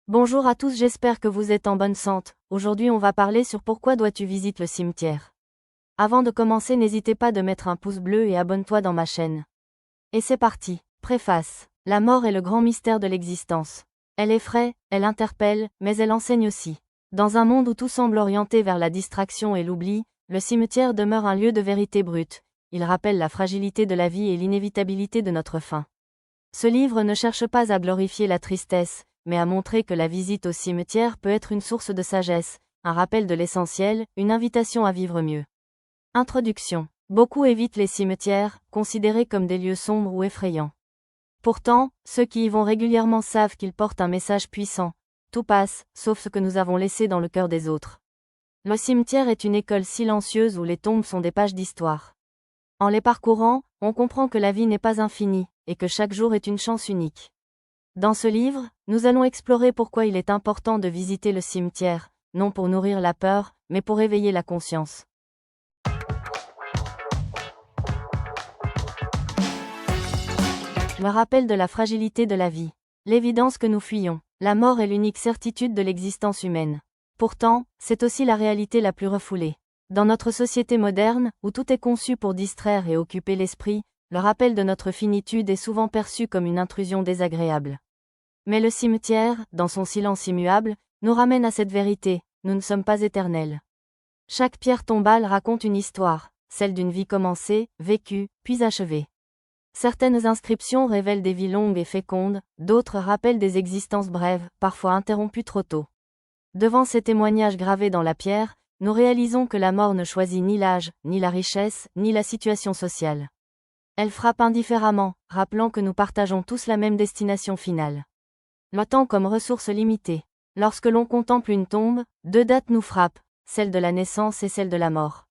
Bonjour à tous, j'espère que vous êtes en bonne santé. Aujourd'hui on va parler sur pourquoi dois-tu visiter le cimetière. Avant de commencer, n'hésitez pas de mettre un pouce bleu et abonne-toi dans ma chaîne. Et c'est parti. Préface. La mort est le grand mystère de l'existence. Elle effraie, elle interpelle, mais elle enseigne aussi. Dans un monde où tout semble orienté vers la distraction et l'oubli, le cimetière demeure un lieu de vérité brute. Il rappelle la fragilité de la vie et l'inévitabilité de notre fin. Ce livre ne cherche pas à glorifier la tristesse, mais à montrer que la visite au cimetière peut être une source de sagesse, un rappel de l'essentiel, une invitation à vivre mieux. Introduction. Beaucoup évitent les cimetières, considérés comme des lieux sombres ou effrayants. Pourtant, ceux qui y vont régulièrement savent qu'ils portent un message puissant. Tout passe, sauf ce que nous avons laissé dans le cœur des autres. Le cimetière est une école silencieuse où les tombes sont des pages d'histoire. En les parcourant, on comprend que la vie n'est pas infinie, et que chaque jour est une chance unique. Dans ce livre, nous allons explorer pourquoi il est important de visiter le cimetière, non pour nourrir la peur, mais pour éveiller la conscience. Le rappel de la fragilité de la vie. L'évidence que nous fuyons. La mort est l'unique certitude de l'existence humaine. Pourtant, c'est aussi la réalité la plus refoulée. Dans notre société moderne, où tout est conçu pour distraire et occuper l'esprit, le rappel de notre finitude est souvent perçu comme une intrusion désagréable. Mais le cimetière, dans son silence immuable, nous ramène à cette vérité, nous ne sommes pas éternels. Chaque pierre tombale raconte une histoire, celle d'une vie commencée, vécue, puis achevée. Certaines inscriptions révèlent des vies longues et fécondes, d'autres rappellent des existences brèves, parfois interrompues trop tôt. Devant ces témoignages gravés dans la pierre, nous réalisons que la mort ne choisit ni l'âge, ni la richesse, ni la situation sociale. Elle frappe indifféremment, rappelant que nous partageons tous la même destination finale. Le temps comme ressource limitée. Lorsque l'on contemple une tombe, deux dates nous frappent, celle de la naissance et celle de la mort.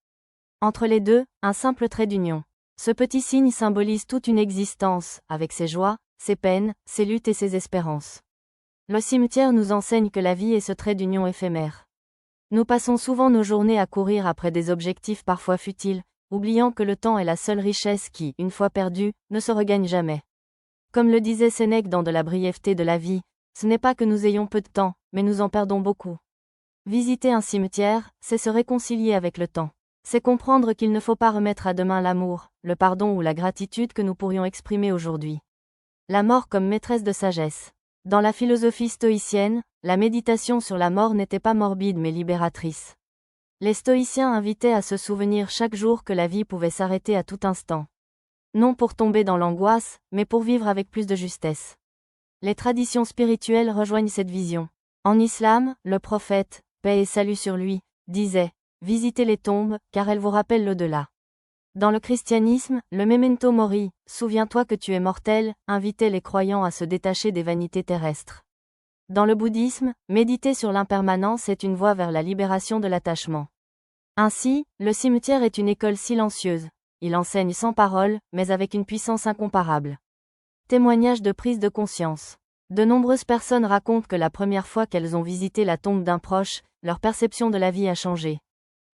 Entre les deux, un simple trait d'union. Ce petit signe symbolise toute une existence, avec ses joies, ses peines, ses luttes et ses espérances. Le cimetière nous enseigne que la vie est ce trait d'union éphémère. Nous passons souvent nos journées à courir après des objectifs parfois futiles, oubliant que le temps est la seule richesse qui, une fois perdue, ne se regagne jamais. Comme le disait Sénèque dans De la brièveté de la vie, ce n'est pas que nous ayons peu de temps, mais nous en perdons beaucoup. Visiter un cimetière, c'est se réconcilier avec le temps. C'est comprendre qu'il ne faut pas remettre à demain l'amour, le pardon ou la gratitude que nous pourrions exprimer aujourd'hui. La mort comme maîtresse de sagesse. Dans la philosophie stoïcienne, la méditation sur la mort n'était pas morbide mais libératrice. Les stoïciens invitaient à se souvenir chaque jour que la vie pouvait s'arrêter à tout instant. Non pour tomber dans l'angoisse, mais pour vivre avec plus de justesse. Les traditions spirituelles rejoignent cette vision. En islam, le prophète, paix et salut sur lui, disait « Visitez les tombes, car elles vous rappellent l'au-delà ». Dans le christianisme, le memento mori, souviens-toi que tu es mortel, invitait les croyants à se détacher des vanités terrestres. Dans le bouddhisme, méditer sur l'impermanence est une voie vers la libération de l'attachement. Ainsi, le cimetière est une école silencieuse. Il enseigne sans parole, mais avec une puissance incomparable. Témoignage de prise de conscience. De nombreuses personnes racontent que la première fois qu'elles ont visité la tombe d'un proche, leur perception de la vie a changé.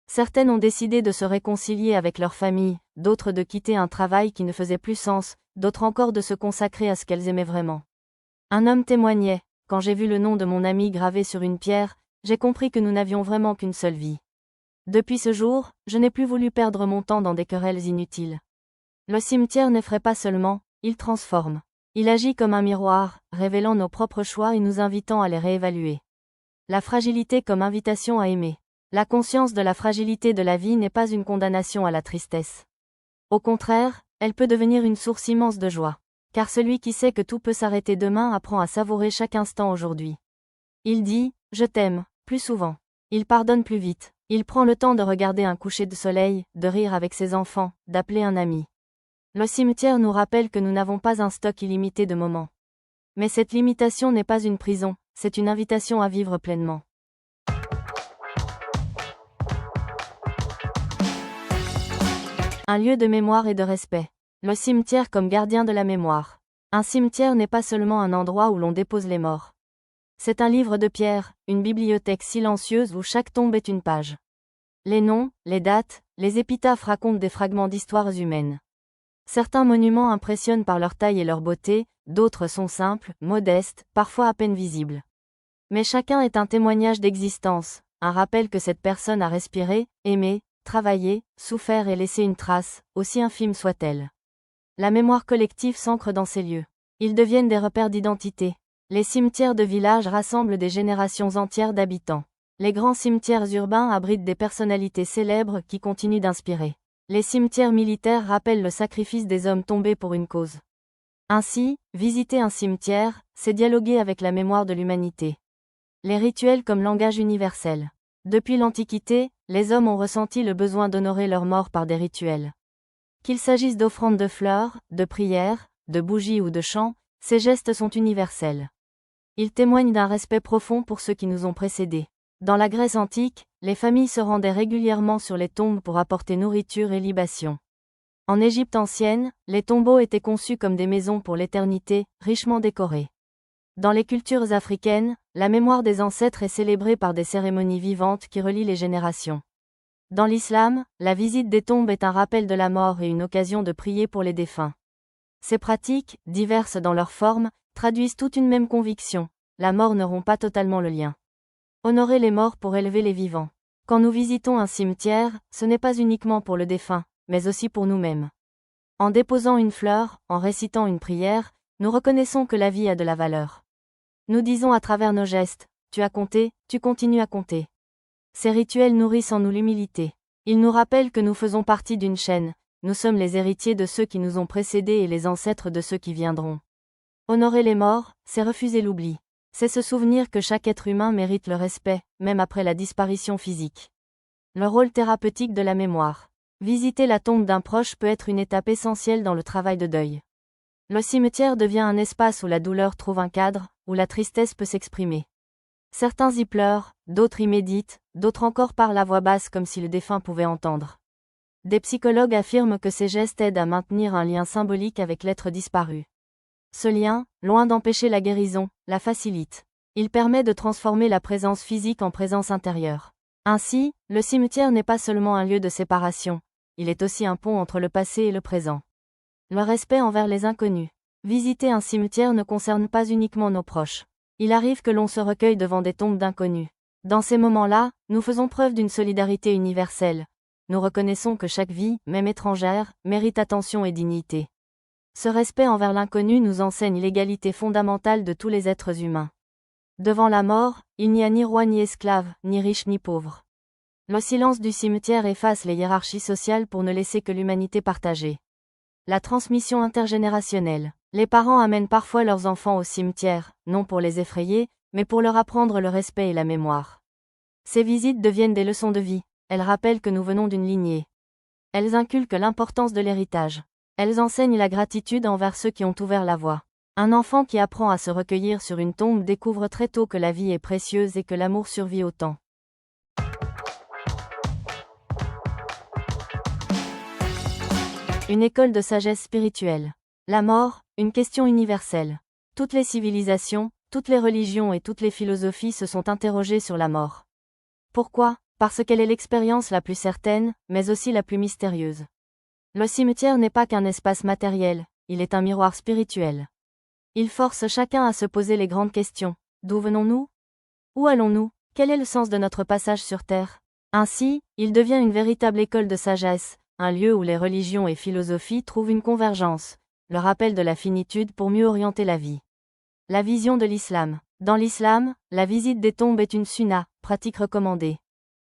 Certaines ont décidé de se réconcilier avec leur famille, d'autres de quitter un travail qui ne faisait plus sens, d'autres encore de se consacrer à ce qu'elles aimaient vraiment. Un homme témoignait, « Quand j'ai vu le nom de mon ami gravé sur une pierre, j'ai compris que nous n'avions vraiment qu'une seule vie. Depuis ce jour, je n'ai plus voulu perdre mon temps dans des querelles inutiles. » Le cimetière n'effraie pas seulement, il transforme. Il agit comme un miroir, révélant nos propres choix et nous invitant à les réévaluer. La fragilité comme invitation à aimer. La conscience de la fragilité de la vie n'est pas une condamnation à la tristesse. Au contraire, elle peut devenir une source immense de joie. Car celui qui sait que tout peut s'arrêter demain apprend à savourer chaque instant aujourd'hui. Il dit « Je t'aime » plus souvent. Il pardonne plus vite. Il prend le temps de regarder un coucher de soleil, de rire avec ses enfants, d'appeler un ami. Le cimetière nous rappelle que nous n'avons pas un stock illimité de moments. Mais cette limitation n'est pas une prison, c'est une invitation à vivre pleinement. Un lieu de mémoire et de respect. Le cimetière comme gardien de la mémoire. Un cimetière n'est pas seulement un endroit où l'on dépose les morts. C'est un livre de pierre, une bibliothèque silencieuse où chaque tombe est une page. Les noms, les dates, les épitaphes racontent des fragments d'histoires humaines. Certains monuments impressionnent par leur taille et leur beauté, d'autres sont simples, modestes, parfois à peine visibles. Mais chacun est un témoignage d'existence, un rappel que cette personne a respiré, aimé, travaillé, souffert et laissé une trace, aussi infime soit-elle. La mémoire collective s'ancre dans ces lieux. Ils deviennent des repères d'identité. Les cimetières de village rassemblent des générations entières d'habitants. Les grands cimetières urbains abritent des personnalités célèbres qui continuent d'inspirer. Les cimetières militaires rappellent le sacrifice des hommes tombés pour une cause. Ainsi, visiter un cimetière, c'est dialoguer avec la mémoire de l'humanité. Les rituels comme langage universel. Depuis l'Antiquité, les hommes ont ressenti le besoin d'honorer leurs morts par des rituels. Qu'il s'agisse d'offrandes de fleurs, de prières, de bougies ou de chants, ces gestes sont universels. Ils témoignent d'un respect profond pour ceux qui nous ont précédés. Dans la Grèce antique, les familles se rendaient régulièrement sur les tombes pour apporter nourriture et libation. En Égypte ancienne, les tombeaux étaient conçus comme des maisons pour l'éternité, richement décorées. Dans les cultures africaines, la mémoire des ancêtres est célébrée par des cérémonies vivantes qui relient les générations. Dans l'islam, la visite des tombes est un rappel de la mort et une occasion de prier pour les défunts. Ces pratiques, diverses dans leur forme, traduisent toute une même conviction: la mort ne rompt pas totalement le lien. Honorer les morts pour élever les vivants. Quand nous visitons un cimetière, ce n'est pas uniquement pour le défunt, mais aussi pour nous-mêmes. En déposant une fleur, en récitant une prière, nous reconnaissons que la vie a de la valeur. Nous disons à travers nos gestes: tu as compté, tu continues à compter. Ces rituels nourrissent en nous l'humilité. Ils nous rappellent que nous faisons partie d'une chaîne, nous sommes les héritiers de ceux qui nous ont précédés et les ancêtres de ceux qui viendront. Honorer les morts, c'est refuser l'oubli. C'est se souvenir que chaque être humain mérite le respect, même après la disparition physique. Le rôle thérapeutique de la mémoire. Visiter la tombe d'un proche peut être une étape essentielle dans le travail de deuil. Le cimetière devient un espace où la douleur trouve un cadre, où la tristesse peut s'exprimer. Certains y pleurent, d'autres y méditent, d'autres encore parlent à voix basse comme si le défunt pouvait entendre. Des psychologues affirment que ces gestes aident à maintenir un lien symbolique avec l'être disparu. Ce lien, loin d'empêcher la guérison, la facilite. Il permet de transformer la présence physique en présence intérieure. Ainsi, le cimetière n'est pas seulement un lieu de séparation, il est aussi un pont entre le passé et le présent. Le respect envers les inconnus. Visiter un cimetière ne concerne pas uniquement nos proches. Il arrive que l'on se recueille devant des tombes d'inconnus. Dans ces moments-là, nous faisons preuve d'une solidarité universelle. Nous reconnaissons que chaque vie, même étrangère, mérite attention et dignité. Ce respect envers l'inconnu nous enseigne l'égalité fondamentale de tous les êtres humains. Devant la mort, il n'y a ni roi ni esclave, ni riche ni pauvre. Le silence du cimetière efface les hiérarchies sociales pour ne laisser que l'humanité partagée. La transmission intergénérationnelle. Les parents amènent parfois leurs enfants au cimetière, non pour les effrayer, mais pour leur apprendre le respect et la mémoire. Ces visites deviennent des leçons de vie. Elles rappellent que nous venons d'une lignée. Elles inculquent l'importance de l'héritage. Elles enseignent la gratitude envers ceux qui ont ouvert la voie. Un enfant qui apprend à se recueillir sur une tombe découvre très tôt que la vie est précieuse et que l'amour survit au temps. Une école de sagesse spirituelle. La mort, une question universelle. Toutes les civilisations, toutes les religions et toutes les philosophies se sont interrogées sur la mort. Pourquoi ? Parce qu'elle est l'expérience la plus certaine, mais aussi la plus mystérieuse. Le cimetière n'est pas qu'un espace matériel, il est un miroir spirituel. Il force chacun à se poser les grandes questions. D'où venons-nous ? Où allons-nous ? Quel est le sens de notre passage sur Terre ? Ainsi, il devient une véritable école de sagesse, un lieu où les religions et philosophies trouvent une convergence, le rappel de la finitude pour mieux orienter la vie. La vision de l'islam. Dans l'islam, la visite des tombes est une sunna, pratique recommandée.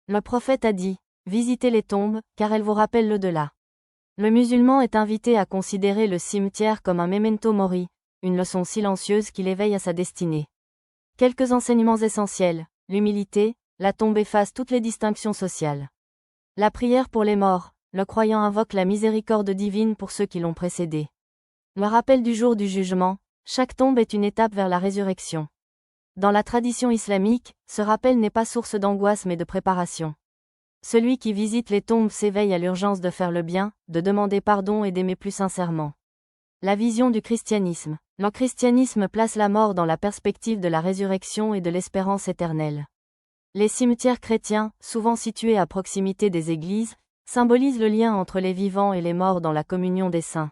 Le prophète a dit: visitez les tombes, car elles vous rappellent l'au-delà. Le musulman est invité à considérer le cimetière comme un memento mori, une leçon silencieuse qui l'éveille à sa destinée. Quelques enseignements essentiels: l'humilité, la tombe efface toutes les distinctions sociales. La prière pour les morts, le croyant invoque la miséricorde divine pour ceux qui l'ont précédé. Le rappel du jour du jugement, chaque tombe est une étape vers la résurrection. Dans la tradition islamique, ce rappel n'est pas source d'angoisse mais de préparation. Celui qui visite les tombes s'éveille à l'urgence de faire le bien, de demander pardon et d'aimer plus sincèrement. La vision du christianisme. Le christianisme place la mort dans la perspective de la résurrection et de l'espérance éternelle. Les cimetières chrétiens, souvent situés à proximité des églises, symbolisent le lien entre les vivants et les morts dans la communion des saints.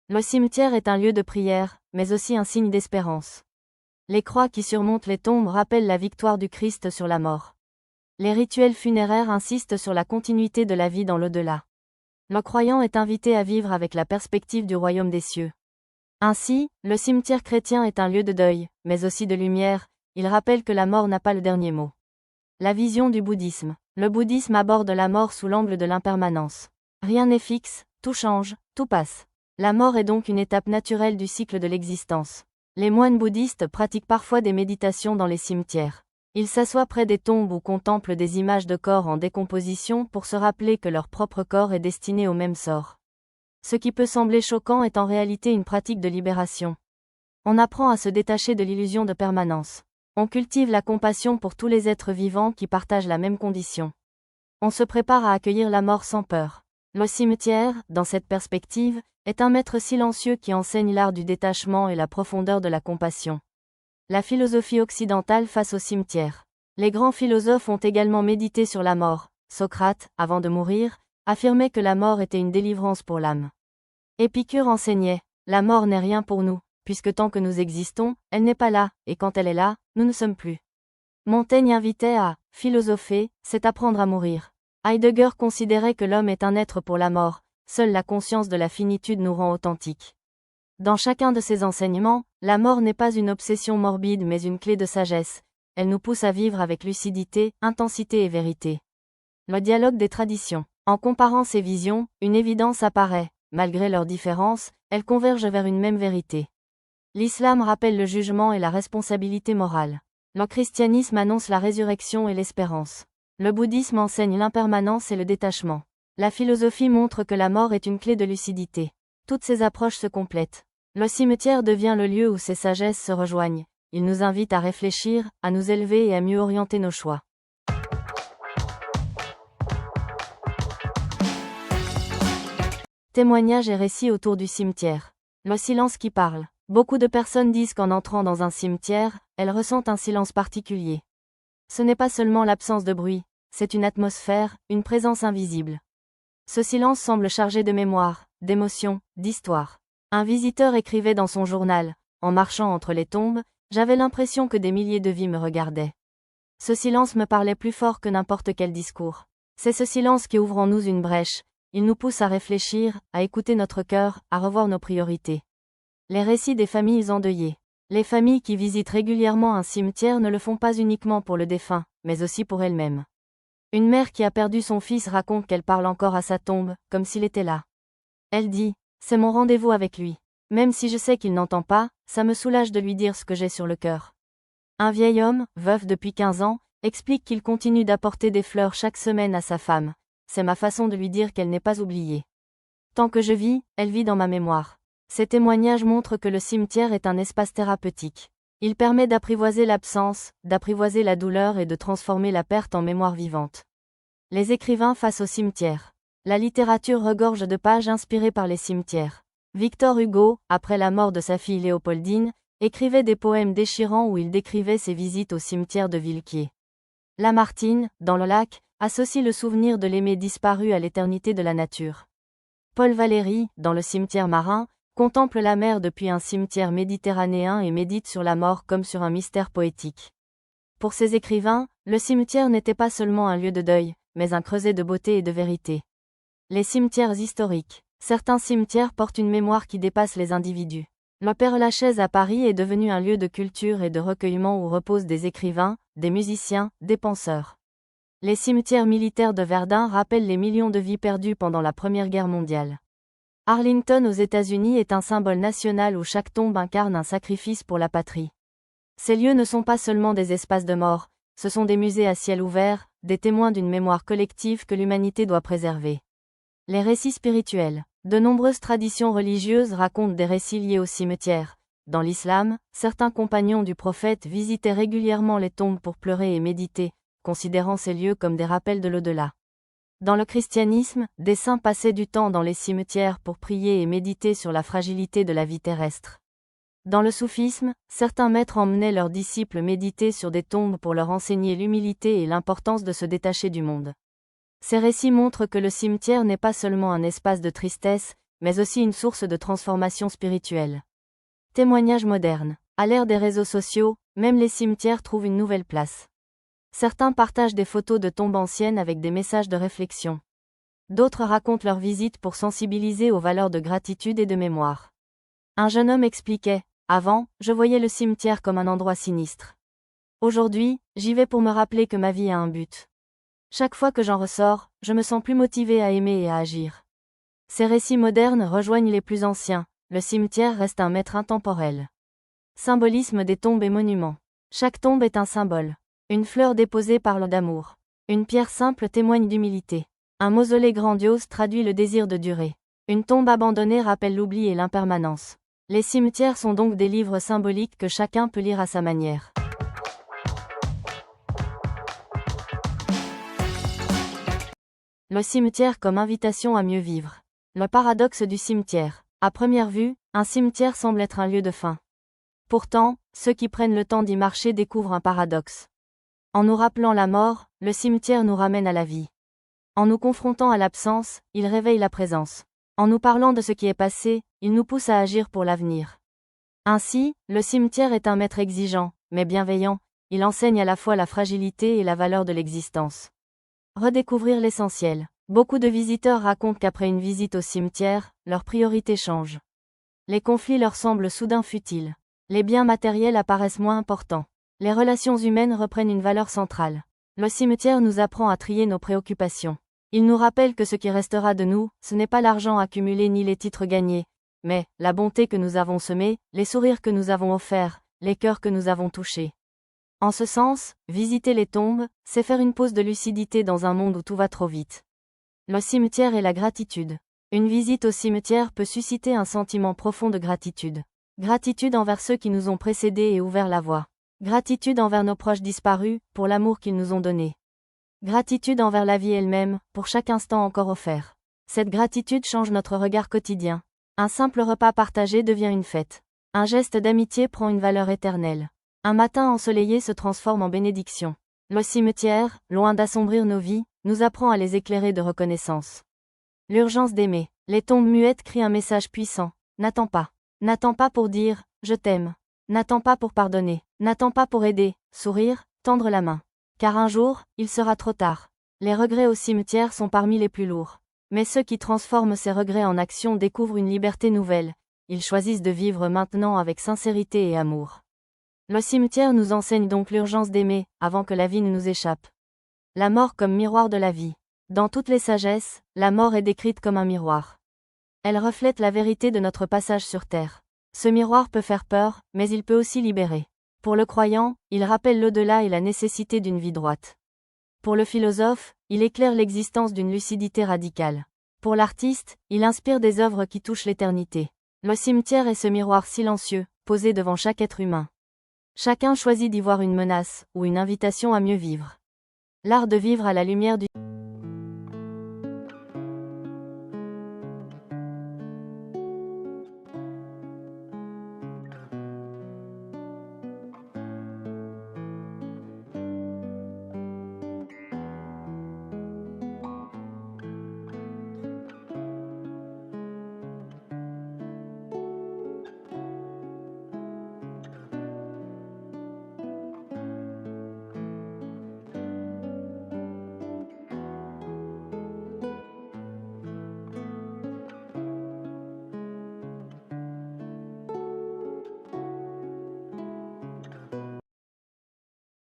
Le cimetière est un lieu de prière, mais aussi un signe d'espérance. Les croix qui surmontent les tombes rappellent la victoire du Christ sur la mort. Les rituels funéraires insistent sur la continuité de la vie dans l'au-delà. Le croyant est invité à vivre avec la perspective du royaume des cieux. Ainsi, le cimetière chrétien est un lieu de deuil, mais aussi de lumière, il rappelle que la mort n'a pas le dernier mot. La vision du bouddhisme. Le bouddhisme aborde la mort sous l'angle de l'impermanence. Rien n'est fixe, tout change, tout passe. La mort est donc une étape naturelle du cycle de l'existence. Les moines bouddhistes pratiquent parfois des méditations dans les cimetières. Ils s'assoient près des tombes ou contemplent des images de corps en décomposition pour se rappeler que leur propre corps est destiné au même sort. Ce qui peut sembler choquant est en réalité une pratique de libération. On apprend à se détacher de l'illusion de permanence. On cultive la compassion pour tous les êtres vivants qui partagent la même condition. On se prépare à accueillir la mort sans peur. Le cimetière, dans cette perspective, est un maître silencieux qui enseigne l'art du détachement et la profondeur de la compassion. La philosophie occidentale face au cimetière. Les grands philosophes ont également médité sur la mort. Socrate, avant de mourir, affirmait que la mort était une délivrance pour l'âme. Épicure enseignait, la mort n'est rien pour nous, puisque tant que nous existons, elle n'est pas là, et quand elle est là, nous ne sommes plus. Montaigne invitait à philosopher, c'est apprendre à mourir. Heidegger considérait que l'homme est un être pour la mort, seule la conscience de la finitude nous rend authentiques. Dans chacun de ces enseignements, la mort n'est pas une obsession morbide mais une clé de sagesse, elle nous pousse à vivre avec lucidité, intensité et vérité. Le dialogue des traditions. En comparant ces visions, une évidence apparaît. Malgré leurs différences, elles convergent vers une même vérité. L'islam rappelle le jugement et la responsabilité morale. Le christianisme annonce la résurrection et l'espérance. Le bouddhisme enseigne l'impermanence et le détachement. La philosophie montre que la mort est une clé de lucidité. Toutes ces approches se complètent. Le cimetière devient le lieu où ces sagesses se rejoignent. Il nous invite à réfléchir, à nous élever et à mieux orienter nos choix. Témoignages et récits autour du cimetière. Le silence qui parle. Beaucoup de personnes disent qu'en entrant dans un cimetière, elles ressentent un silence particulier. Ce n'est pas seulement l'absence de bruit, c'est une atmosphère, une présence invisible. Ce silence semble chargé de mémoire, d'émotions, d'histoire. Un visiteur écrivait dans son journal, en marchant entre les tombes, j'avais l'impression que des milliers de vies me regardaient. Ce silence me parlait plus fort que n'importe quel discours. C'est ce silence qui ouvre en nous une brèche. Il nous pousse à réfléchir, à écouter notre cœur, à revoir nos priorités. Les récits des familles endeuillées. Les familles qui visitent régulièrement un cimetière ne le font pas uniquement pour le défunt, mais aussi pour elles-mêmes. Une mère qui a perdu son fils raconte qu'elle parle encore à sa tombe, comme s'il était là. Elle dit, c'est mon rendez-vous avec lui. Même si je sais qu'il n'entend pas, ça me soulage de lui dire ce que j'ai sur le cœur. Un vieil homme, veuf depuis 15 ans, explique qu'il continue d'apporter des fleurs chaque semaine à sa femme. C'est ma façon de lui dire qu'elle n'est pas oubliée. Tant que je vis, elle vit dans ma mémoire. Ces témoignages montrent que le cimetière est un espace thérapeutique. Il permet d'apprivoiser l'absence, d'apprivoiser la douleur et de transformer la perte en mémoire vivante. Les écrivains face au cimetière. La littérature regorge de pages inspirées par les cimetières. Victor Hugo, après la mort de sa fille Léopoldine, écrivait des poèmes déchirants où il décrivait ses visites au cimetière de Villequier. Lamartine, dans Le Lac, associe le souvenir de l'aimé disparu à l'éternité de la nature. Paul Valéry, dans Le cimetière marin, contemple la mer depuis un cimetière méditerranéen et médite sur la mort comme sur un mystère poétique. Pour ces écrivains, le cimetière n'était pas seulement un lieu de deuil, mais un creuset de beauté et de vérité. Les cimetières historiques. Certains cimetières portent une mémoire qui dépasse les individus. Le Père-Lachaise à Paris est devenu un lieu de culture et de recueillement où reposent des écrivains, des musiciens, des penseurs. Les cimetières militaires de Verdun rappellent les millions de vies perdues pendant la Première Guerre mondiale. Arlington aux États-Unis est un symbole national où chaque tombe incarne un sacrifice pour la patrie. Ces lieux ne sont pas seulement des espaces de mort, ce sont des musées à ciel ouvert, des témoins d'une mémoire collective que l'humanité doit préserver. Les récits spirituels. De nombreuses traditions religieuses racontent des récits liés au cimetière. Dans l'islam, certains compagnons du prophète visitaient régulièrement les tombes pour pleurer et méditer, considérant ces lieux comme des rappels de l'au-delà. Dans le christianisme, des saints passaient du temps dans les cimetières pour prier et méditer sur la fragilité de la vie terrestre. Dans le soufisme, certains maîtres emmenaient leurs disciples méditer sur des tombes pour leur enseigner l'humilité et l'importance de se détacher du monde. Ces récits montrent que le cimetière n'est pas seulement un espace de tristesse, mais aussi une source de transformation spirituelle. Témoignages modernes. À l'ère des réseaux sociaux, même les cimetières trouvent une nouvelle place. Certains partagent des photos de tombes anciennes avec des messages de réflexion. D'autres racontent leur visite pour sensibiliser aux valeurs de gratitude et de mémoire. Un jeune homme expliquait: « Avant, je voyais le cimetière comme un endroit sinistre. Aujourd'hui, j'y vais pour me rappeler que ma vie a un but. Chaque fois que j'en ressors, je me sens plus motivé à aimer et à agir. » Ces récits modernes rejoignent les plus anciens. Le cimetière reste un maître intemporel. Symbolisme des tombes et monuments. Chaque tombe est un symbole. Une fleur déposée parle d'amour. Une pierre simple témoigne d'humilité. Un mausolée grandiose traduit le désir de durer. Une tombe abandonnée rappelle l'oubli et l'impermanence. Les cimetières sont donc des livres symboliques que chacun peut lire à sa manière. Le cimetière comme invitation à mieux vivre. Le paradoxe du cimetière. À première vue, un cimetière semble être un lieu de fin. Pourtant, ceux qui prennent le temps d'y marcher découvrent un paradoxe. En nous rappelant la mort, le cimetière nous ramène à la vie. En nous confrontant à l'absence, il réveille la présence. En nous parlant de ce qui est passé, il nous pousse à agir pour l'avenir. Ainsi, le cimetière est un maître exigeant, mais bienveillant. Il enseigne à la fois la fragilité et la valeur de l'existence. Redécouvrir l'essentiel. Beaucoup de visiteurs racontent qu'après une visite au cimetière, leurs priorités changent. Les conflits leur semblent soudain futiles. Les biens matériels apparaissent moins importants. Les relations humaines reprennent une valeur centrale. Le cimetière nous apprend à trier nos préoccupations. Il nous rappelle que ce qui restera de nous, ce n'est pas l'argent accumulé ni les titres gagnés, mais la bonté que nous avons semée, les sourires que nous avons offerts, les cœurs que nous avons touchés. En ce sens, visiter les tombes, c'est faire une pause de lucidité dans un monde où tout va trop vite. Le cimetière et la gratitude. Une visite au cimetière peut susciter un sentiment profond de gratitude. Gratitude envers ceux qui nous ont précédés et ouvert la voie. Gratitude envers nos proches disparus, pour l'amour qu'ils nous ont donné. Gratitude envers la vie elle-même, pour chaque instant encore offert. Cette gratitude change notre regard quotidien. Un simple repas partagé devient une fête. Un geste d'amitié prend une valeur éternelle. Un matin ensoleillé se transforme en bénédiction. Le cimetière, loin d'assombrir nos vies, nous apprend à les éclairer de reconnaissance. L'urgence d'aimer. Les tombes muettes crient un message puissant. N'attends pas. N'attends pas pour dire « je t'aime ». N'attends pas pour pardonner. N'attends pas pour aider, sourire, tendre la main. Car un jour, il sera trop tard. Les regrets au cimetière sont parmi les plus lourds. Mais ceux qui transforment ces regrets en action découvrent une liberté nouvelle. Ils choisissent de vivre maintenant avec sincérité et amour. Le cimetière nous enseigne donc l'urgence d'aimer, avant que la vie ne nous échappe. La mort comme miroir de la vie. Dans toutes les sagesses, la mort est décrite comme un miroir. Elle reflète la vérité de notre passage sur Terre. Ce miroir peut faire peur, mais il peut aussi libérer. Pour le croyant, il rappelle l'au-delà et la nécessité d'une vie droite. Pour le philosophe, il éclaire l'existence d'une lucidité radicale. Pour l'artiste, il inspire des œuvres qui touchent l'éternité. Le cimetière est ce miroir silencieux, posé devant chaque être humain. Chacun choisit d'y voir une menace, ou une invitation à mieux vivre. L'art de vivre à la lumière du